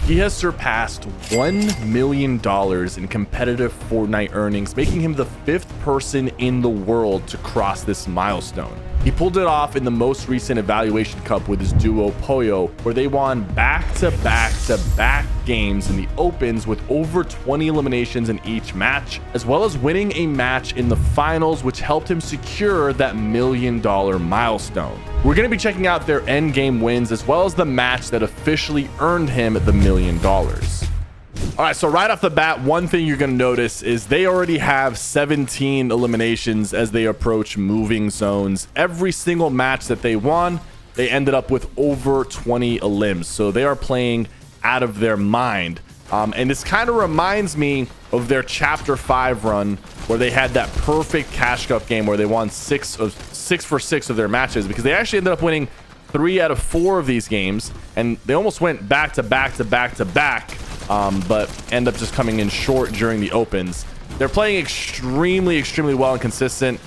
He has surpassed $1 million in competitive Fortnite earnings, making him the 5th person in the world to cross this milestone. He pulled it off in the most recent evaluation cup with his duo Pollo, where they won back-to-back-to-back games in the opens with over 20 eliminations in each match, as well as winning a match in the finals, which helped him secure that $1 million milestone. We're going to be checking out their end game wins, as well as the match that officially earned him the $1 million. All right, so right off the bat, one thing you're going to notice is they already have 17 eliminations as they approach moving zones. Every single match that they won, they ended up with over 20 elims. So they are playing out of their mind. And this kind of reminds me of their Chapter 5 run, where they had that perfect cash cup game where they won 6 for 6 of their matches, because they actually ended up winning 3 out of 4 of these games, and they almost went back to back to back to back. But end up just coming in short during the opens. They're playing extremely well and consistent.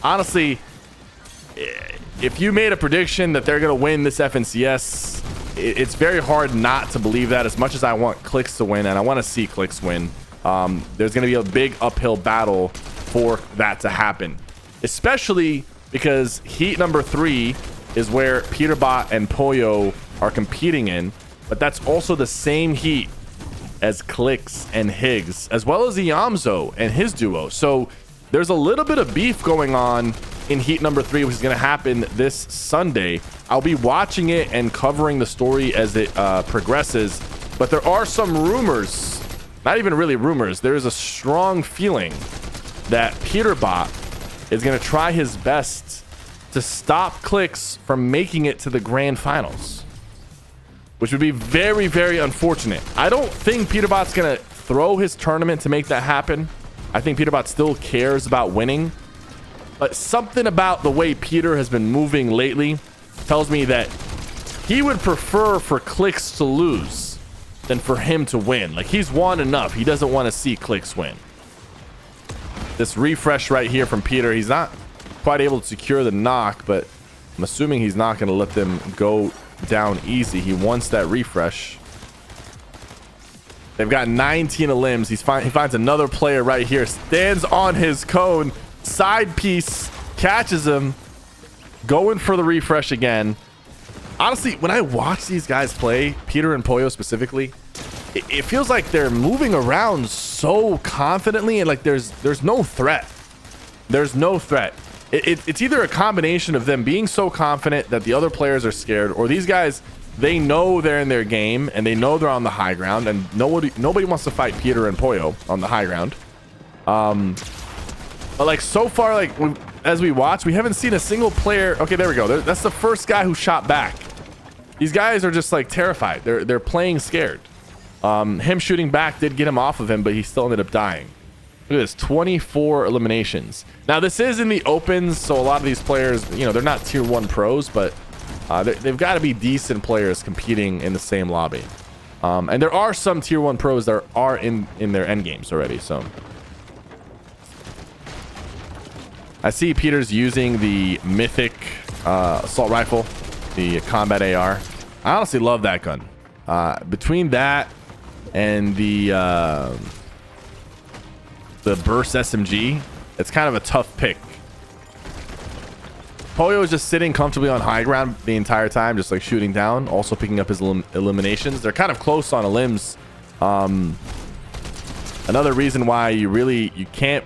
Honestly, if you made a prediction that they're going to win this FNCS, it's very hard not to believe that, as much as I want Clicks to win, and I want to see Clicks win. There's going to be a big uphill battle for that to happen, especially because heat number 3 is where Peterbot and Pollo are competing in, but that's also the same heat as Clicks and Higgs, as well as Iamzo and his duo. So there's a little bit of beef going on in heat number 3, which is going to happen this Sunday. I'll be watching it and covering the story as it progresses, but there are some rumors, not even really rumors, there is a strong feeling that Peterbot is going to try his best to stop Clicks from making it to the grand finals, which would be very unfortunate. I don't think Peterbot's gonna throw his tournament to make that happen. I think Peterbot still cares about winning, but something about the way Peter has been moving lately tells me that he would prefer for Clicks to lose than for him to win. Like, he's won enough. He doesn't want to see Clicks win. This refresh right here from Peter, he's not quite able to secure the knock, but I'm assuming he's not going to let them go down easy. He wants that refresh. They've got 19 elims. He finds another player right here, stands on his cone, side piece, catches him, going for the refresh again. Honestly, when I watch these guys play, Peter and Pollo specifically, it feels like they're moving around so confidently, and like there's no threat. There's no threat. It's either a combination of them being so confident that the other players are scared, or these guys, they know they're in their game and they know they're on the high ground, and nobody wants to fight Peter and Pollo on the high ground. But like, so far, like, as we watch, we haven't seen a single player. Okay, there we go. That's the first guy who shot back. These guys are just like terrified. They're playing scared. Him shooting back did get him off of him, but he still ended up dying. Look at this, 24 eliminations. Now, this is in the opens, so a lot of these players, you know, they're not tier 1 pros, but they've got to be decent players competing in the same lobby. And there are some tier 1 pros that are in their end games already. So I see Peter's using the mythic assault rifle, the combat AR. I honestly love that gun. Between that and the burst SMG, it's kind of a tough pick. Pollo is just sitting comfortably on high ground the entire time, just like shooting down, also picking up his eliminations. They're kind of close on elims. Another reason why you can't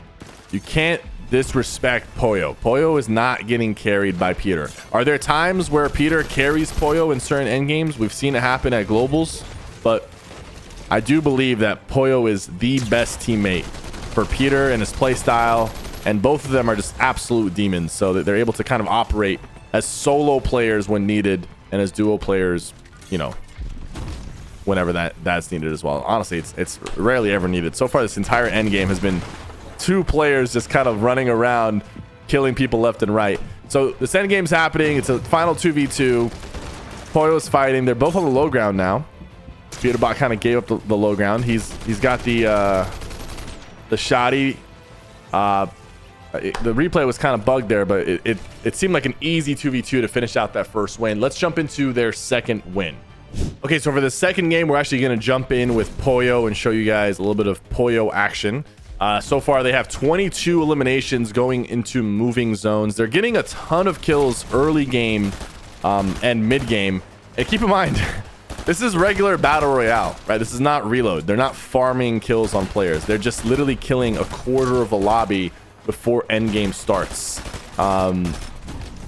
disrespect Pollo. Pollo is not getting carried by Peter. Are there times where Peter carries Pollo in certain end games? We've seen it happen at globals, but I do believe that Pollo is the best teammate for Peter and his play style, and both of them are just absolute demons, so that they're able to kind of operate as solo players when needed, and as duo players, you know, whenever that's needed as well. Honestly, it's rarely ever needed. So far, this entire end game has been 2 players just kind of running around, killing people left and right. So this end game's happening. It's a final 2v2. Pollo's fighting. They're both on the low ground now. Peterbot kind of gave up the low ground. He's got the shoddy. The replay was kind of bugged there, but it seemed like an easy 2v2 to finish out that first win. Let's jump into their second win. Okay, so for the second game, we're actually going to jump in with Poyo and show you guys a little bit of Poyo action. So far, they have 22 eliminations going into moving zones. They're getting a ton of kills early game and mid game. And keep in mind, this is regular battle royale, right? This is not reload. They're not farming kills on players. They're just literally killing a quarter of a lobby before endgame starts.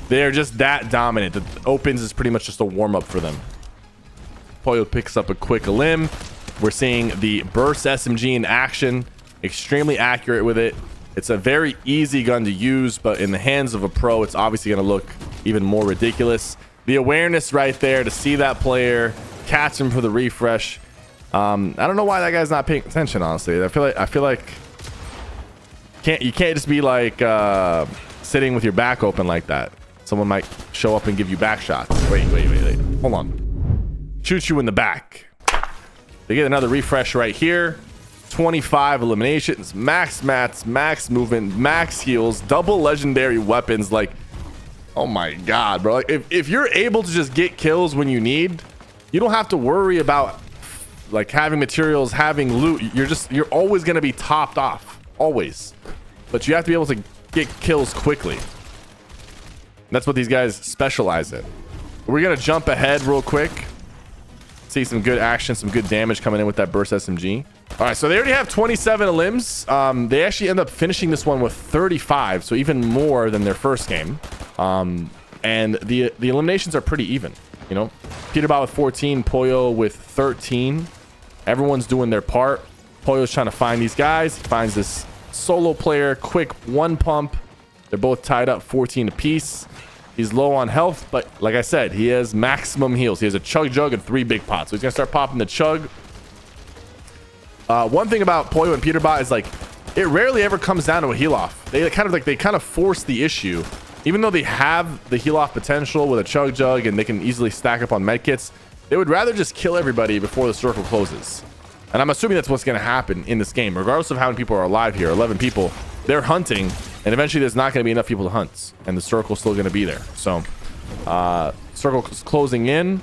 They're just that dominant. The opens is pretty much just a warm-up for them. Poyo picks up a quick elim. We're seeing the burst SMG in action. Extremely accurate with it. It's a very easy gun to use, but in the hands of a pro, it's obviously going to look even more ridiculous. The awareness right there to see that player, catch him for the refresh. I don't know why that guy's not paying attention, honestly. I feel like you can't just be like sitting with your back open like that. Someone might show up and give you back shots. Wait. Hold on. Shoot you in the back. They get another refresh right here. 25 eliminations, max mats, max movement, max heals, double legendary weapons. Like, oh my god, bro. Like, if you're able to just get kills when you need, you don't have to worry about like having materials, having loot. You're always going to be topped off, always. But you have to be able to get kills quickly. That's what these guys specialize in. We're going to jump ahead real quick. See some good action, some good damage coming in with that burst SMG. All right, so they already have 27 elims. They actually end up finishing this one with 35, so even more than their first game. And the eliminations are pretty even. You know, Peterbot with 14, Poyo with 13. Everyone's doing their part. Poyo's trying to find these guys. He finds this solo player, quick one pump. They're both tied up 14 apiece. He's low on health, but like I said, he has maximum heals. He has a chug jug and 3 big pots. So he's gonna start popping the chug. One thing about Poyo and Peterbot is like it rarely ever comes down to a heal off. They kind of force the issue. Even though they have the heal off potential with a chug jug and they can easily stack up on medkits, they would rather just kill everybody before the circle closes. And I'm assuming that's what's going to happen in this game, regardless of how many people are alive here. 11 people, they're hunting, and eventually there's not going to be enough people to hunt, and the circle's still going to be there. So circle is closing in.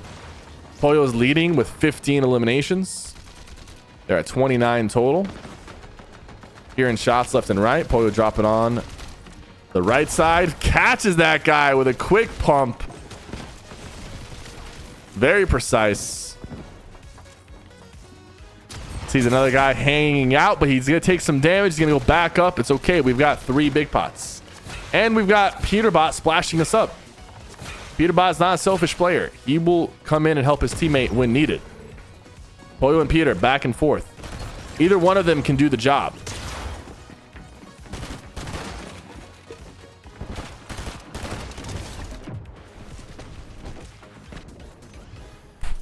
Poyo is leading with 15 eliminations. They're at 29 total. Hearing shots left and right. Poyo dropping on the right side. Catches that guy with a quick pump. Very precise. Sees another guy hanging out, but he's going to take some damage. He's going to go back up. It's okay. We've got 3 big pots. And we've got Peterbot splashing us up. Peterbot's not a selfish player. He will come in and help his teammate when needed. Poyo and Peter back and forth. Either one of them can do the job.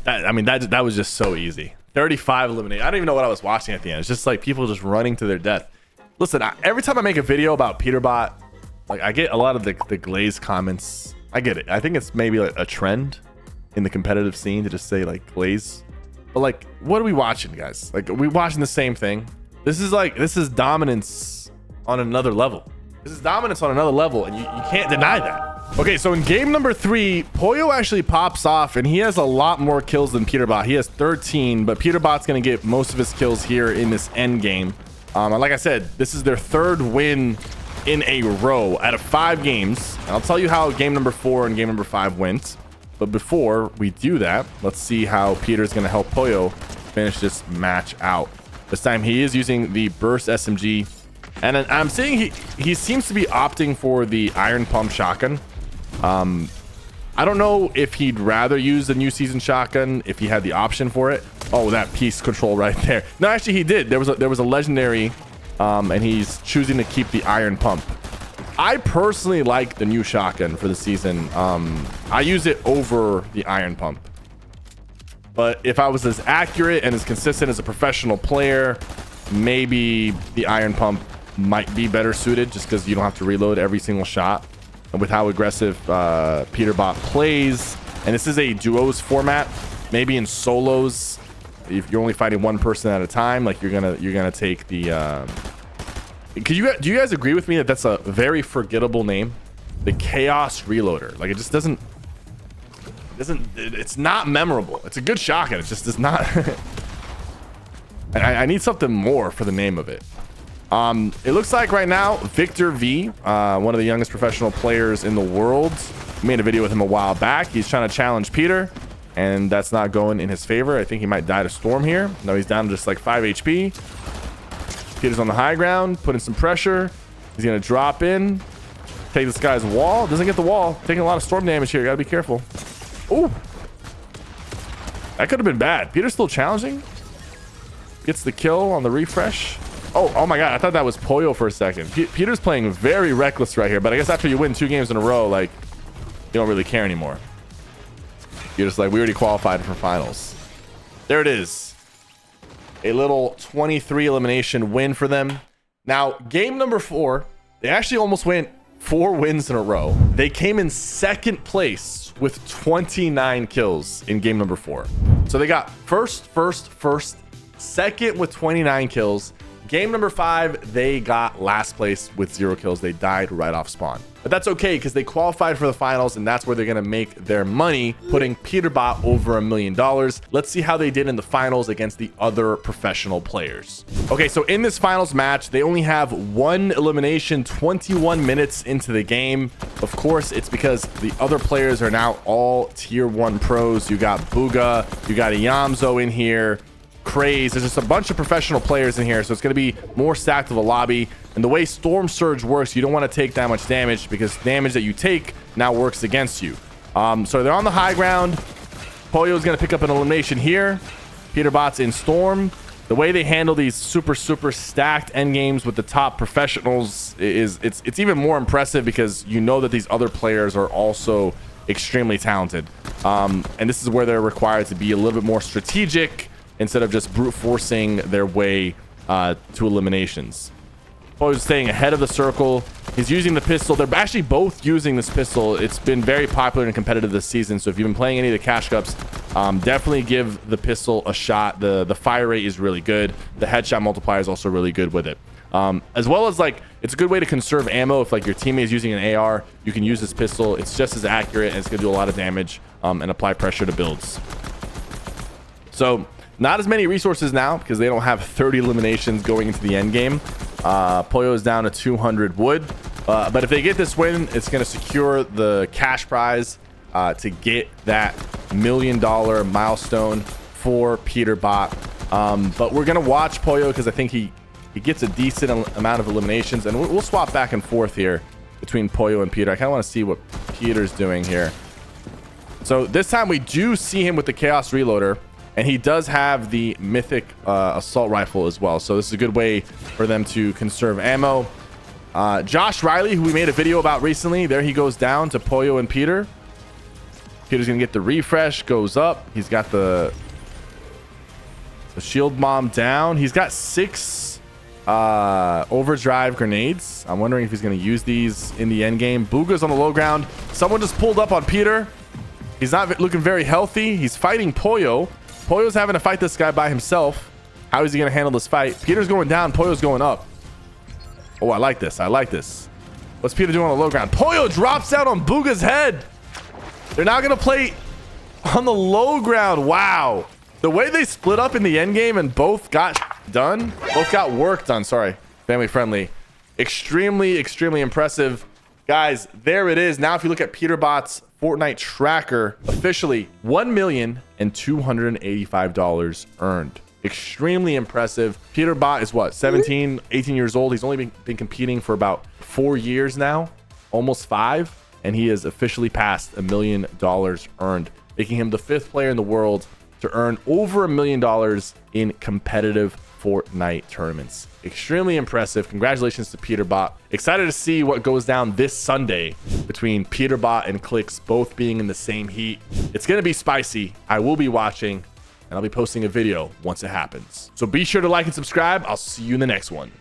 That was just so easy. 35 eliminated. I don't even know what I was watching at the end. It's just like people just running to their death. Listen, every time I make a video about Peterbot, like I get a lot of the glaze comments. I get it. I think it's maybe like a trend in the competitive scene to just say like glaze. But like, what are we watching, guys? Like, are we watching the same thing? This is dominance on another level. This is dominance on another level, and you can't deny that. Okay, so in game number 3, Poyo actually pops off, and he has a lot more kills than Peterbot. He has 13, but Peterbot's going to get most of his kills here in this end game. And like I said, this is their 3rd win in a row out of 5 games. And I'll tell you how game number 4 and game number 5 went. But before we do that, let's see how Peter's going to help Poyo finish this match out. This time he is using the burst SMG. And I'm seeing he seems to be opting for the iron pump shotgun. I don't know if he'd rather use the new season shotgun if he had the option for it. Oh, that piece control right there. No, actually he did. There was a legendary, and he's choosing to keep the iron pump. I personally like the new shotgun for the season. I use it over the iron pump. But if I was as accurate and as consistent as a professional player, maybe the iron pump might be better suited just because you don't have to reload every single shot. And with how aggressive Peterbot plays, and this is a duos format, maybe in solos, if you're only fighting one person at a time, like you're gonna take the do you guys agree with me that that's a very forgettable name, the Chaos Reloader? Like it just doesn't, It's not memorable. It's a good shotgun. It just does not. I need something more for the name of it. It looks like right now, Victor V, one of the youngest professional players in the world, made a video with him a while back. He's trying to challenge Peter, and that's not going in his favor. I think he might die to Storm here. No, he's down to just like 5 HP. Peter's on the high ground, putting some pressure. He's going to drop in, take this guy's wall. Doesn't get the wall. Taking a lot of Storm damage here. Got to be careful. Ooh. That could have been bad. Peter's still challenging. Gets the kill on the refresh. Oh my god, I thought that was Pollo for a second. Peter's playing very reckless right here, but I guess after you win 2 games in a row, like, you don't really care anymore. You're just like, we already qualified for finals. There it is. A little 23 elimination win for them. Now, game number 4, they actually almost went 4 wins in a row. They came in 2nd place with 29 kills in game number 4. So they got first, 2nd with 29 kills. Game number 5, they got last place with 0 kills. They died right off spawn. But that's okay because they qualified for the finals, and that's where they're going to make their money, putting Peterbot over $1 million. Let's see how they did in the finals against the other professional players. Okay, so in this finals match, they only have 1 elimination 21 minutes into the game. Of course, it's because the other players are now all tier 1 pros. You got Booga, you got Yamzo in here, Craze. There's just a bunch of professional players in here, so it's going to be more stacked of a lobby. And the way Storm Surge works, you don't want to take that much damage because damage that you take now works against you. So they're on the high ground. Pollo is going to pick up an elimination here. Peterbot's in Storm. The way they handle these super stacked end games with the top professionals is it's even more impressive because you know that these other players are also extremely talented. And this is where they're required to be a little bit more strategic instead of just brute forcing their way to eliminations. Pollo's staying ahead of the circle. He's using the pistol. They're actually both using this pistol. It's been very popular and competitive this season. So if you've been playing any of the cash cups, definitely give the pistol a shot. The fire rate is really good. The headshot multiplier is also really good with it. As well as, like, it's a good way to conserve ammo. If like your teammate is using an AR, you can use this pistol. It's just as accurate and it's gonna do a lot of damage and apply pressure to builds. So not as many resources now because they don't have 30 eliminations going into the end game. Pollo is down to 200 wood, but if they get this win, it's going to secure the cash prize to get that $1 million milestone for Peterbot. But we're going to watch Pollo because I think he gets a decent amount of eliminations, and we'll swap back and forth here between Pollo and Peter. I kind of want to see what Peter's doing here. So this time we do see him with the Chaos Reloader. And he does have the mythic assault rifle as well. So this is a good way for them to conserve ammo. Josh Riley, who we made a video about recently, there he goes down to Pollo and Peter. Peter's going to get the refresh, goes up. He's got the shield bomb down. He's got 6 overdrive grenades. I'm wondering if he's going to use these in the end game. Booga's on the low ground. Someone just pulled up on Peter. He's not looking very healthy. He's fighting Pollo. Pollo's having to fight this guy by himself. How is he going to handle this fight? Peter's going down. Pollo's going up. Oh, I like this. I like this. What's Peter doing on the low ground? Pollo drops out on Booga's head. They're now going to play on the low ground. Wow. The way they split up in the end game and both got done. Both got work done. Sorry. Family friendly. Extremely impressive. Guys, there it is. Now, if you look at Peterbot's Fortnite tracker, officially $1,285,000 earned. Extremely impressive. Peterbot is what, 17, 18 years old. He's only been competing for about 4 years now, almost 5, and he has officially passed $1 million earned, making him the 5th player in the world to earn over $1 million in competitive Fortnite tournaments. Extremely impressive. Congratulations to Peterbot. Excited to see what goes down this Sunday between Peterbot and Clicks both being in the same heat. It's going to be spicy. I will be watching, and I'll be posting a video once it happens. So be sure to like and subscribe. I'll see you in the next one.